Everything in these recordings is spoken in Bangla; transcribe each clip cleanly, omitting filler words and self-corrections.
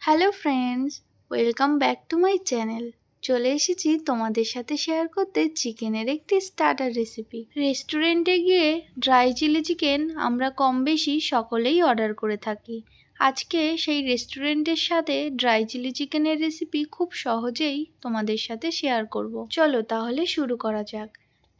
Hello friends, welcome back to my channel. চলে এসেছি তোমাদের সাথে শেয়ার করতে চিকেনের একটি স্টার্টার রেসিপি। রেস্টুরেন্টে গিয়ে ড্রাই চিলি চিকেন আমরা কম বেশি সকলেই অর্ডার করে থাকি। আজকে সেই রেস্টুরেন্টের সাথে ড্রাই চিলি চিকেনের রেসিপি খুব সহজেই তোমাদের সাথে শেয়ার করব। চলো তাহলে শুরু করা যাক।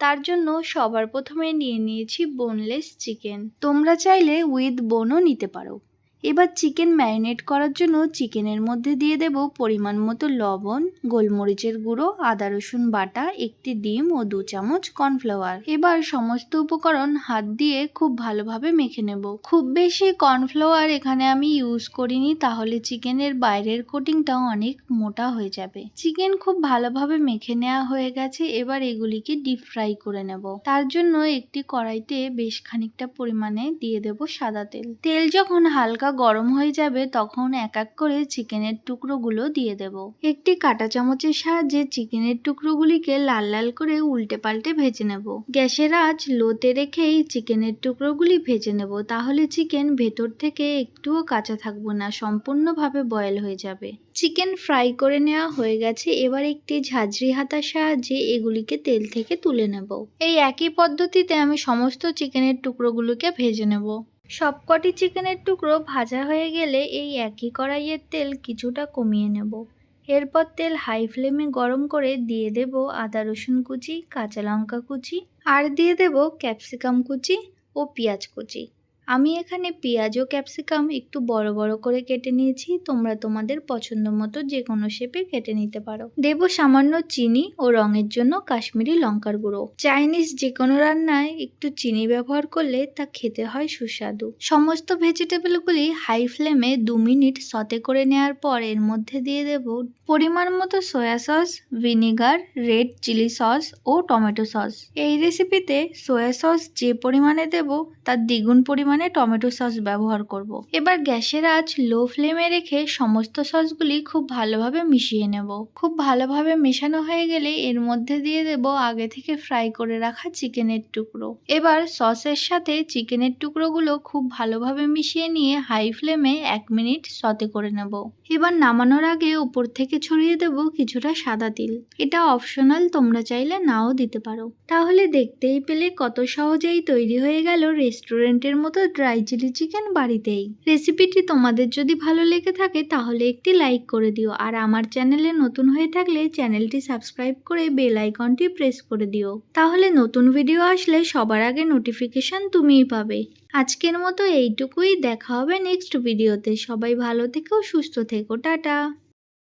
তার জন্য সবার প্রথমে নিয়ে নিয়েছি বোনলেস চিকেন। তোমরা চাইলে উইথ বোনও নিতে পারো। এবার চিকেন ম্যারিনেট করার জন্য চিকেনের মধ্যে দিয়ে দেব পরিমাণ মতো লবণ, গোলমরিচের গুঁড়ো, আদা রসুন বাটা, একটি ডিম ও 2 চামচ কর্নফ্লাওয়ার। এবার সমস্ত উপকরণ হাত দিয়ে খুব ভালোভাবে মেখে নেব। খুব বেশি কর্নফ্লাওয়ার এখানে আমি ইউজ করিনি, তাহলে চিকেনের বাইরের কোটিংটাও অনেক মোটা হয়ে যাবে। চিকেন খুব ভালোভাবে মেখে নেওয়া হয়ে গেছে। এবার এগুলিকে ডিপ ফ্রাই করে নেব। তার জন্য একটি কড়াইতে বেশ খানিকটা পরিমাণে দিয়ে দেব সাদা তেল। তেল যখন হালকা গরম হয়ে যাবে তখন এক এক করে চিকেনের টুকরোগুলো দিয়ে দেব। একটি কাঁটা চামচের সাহায্যে চিকেনের টুকরোগুলিকে লাল লাল করে উল্টে পাল্টে ভেজে নেব। গ্যাসের আঁচ লোতে রেখেই চিকেনের টুকরোগুলি ভেজে নেব, তাহলে চিকেন ভেতর থেকে একটুও কাঁচা থাকবে না, সম্পূর্ণভাবে বয়েল হয়ে যাবে। চিকেন ফ্রাই করে নেওয়া হয়ে গেছে। এবার একটি ঝাঁঝরি হাতার সাহায্যে এগুলিকে তেল থেকে তুলে নেব। এই একই পদ্ধতিতে আমি সমস্ত চিকেনের টুকরোগুলোকে ভেজে নেব। সবকটি চিকেনের টুকরো ভাজা হয়ে গেলে এই একই কড়াইয়ের তেল কিছুটা কমিয়ে নেব। এরপর তেল হাই ফ্লেমে গরম করে দিয়ে দেব আদা রসুন কুচি, কাঁচা লঙ্কা কুচি, আর দিয়ে দেব ক্যাপসিকাম কুচি ও পেঁয়াজ কুচি। আমি এখানে পেঁয়াজ ও ক্যাপসিকাম একটু বড় বড় করে কেটে নিয়েছি। তোমরা তোমাদের পছন্দ মতো যে কোনো শেপে কেটে নিতে পারো। দেব সামান্য চিনি ও রঙের জন্য কাশ্মীরি লঙ্কার গুঁড়ো। চাইনিজ যে কোনো রান্নায় একটু চিনি ব্যবহার করলে তা খেতে হয় সুস্বাদু। সমস্ত ভেজিটেবলগুলি হাই ফ্লেমে 2 মিনিট সতে করে নেওয়ার পর এর মধ্যে দিয়ে দেব পরিমাণ মতো soya sauce, vinegar, red chilli sauce ও টমেটো সস। এই রেসিপিতে সয়া সস যে পরিমাণে দেব তার দ্বিগুণ পরিমাণে টমেটো সস ব্যবহার করব। এবার গ্যাসের আঁচ লো ফ্লেমে রেখে সমস্ত সসগুলি খুব ভালোভাবে মিশিয়ে নেব। খুব ভালোভাবে মেশানো হয়ে গেলে এর মধ্যে দিয়ে দেব আগে থেকে ফ্রাই করে রাখা চিকেনের টুকরো। এবার সসের সাথে চিকেনের টুকরোগুলো খুব ভালোভাবে মিশিয়ে নিয়ে হাই ফ্লেমে 1 মিনিট সতে করে নেব। এবার নামানোর আগে উপর থেকে ছড়িয়ে দেব কিছুটা সাদা তিল। এটা অপশনাল, তোমরা চাইলে নাও দিতে পারো। তাহলে দেখতেই পেলে কত সহজেই তৈরি হয়ে গেল রেস্টুরেন্টের মতো ড্রাই চিলি চিকেন বাড়িতেই। রেসিপিটি তোমাদের যদি ভালো লেগে থাকে তাহলে একটি লাইক করে দিও, আর আমার চ্যানেলে নতুন হয়ে থাকলে চ্যানেলটি সাবস্ক্রাইব করে বেল আইকনটি প্রেস করে দিও। তাহলে নতুন ভিডিও আসলে সবার আগে নোটিফিকেশন তুমিই পাবে। আজকের মতো এইটুকুই, দেখা হবে নেক্সট ভিডিওতে। সবাই ভালো থেকো, সুস্থ থেকো, টাটা।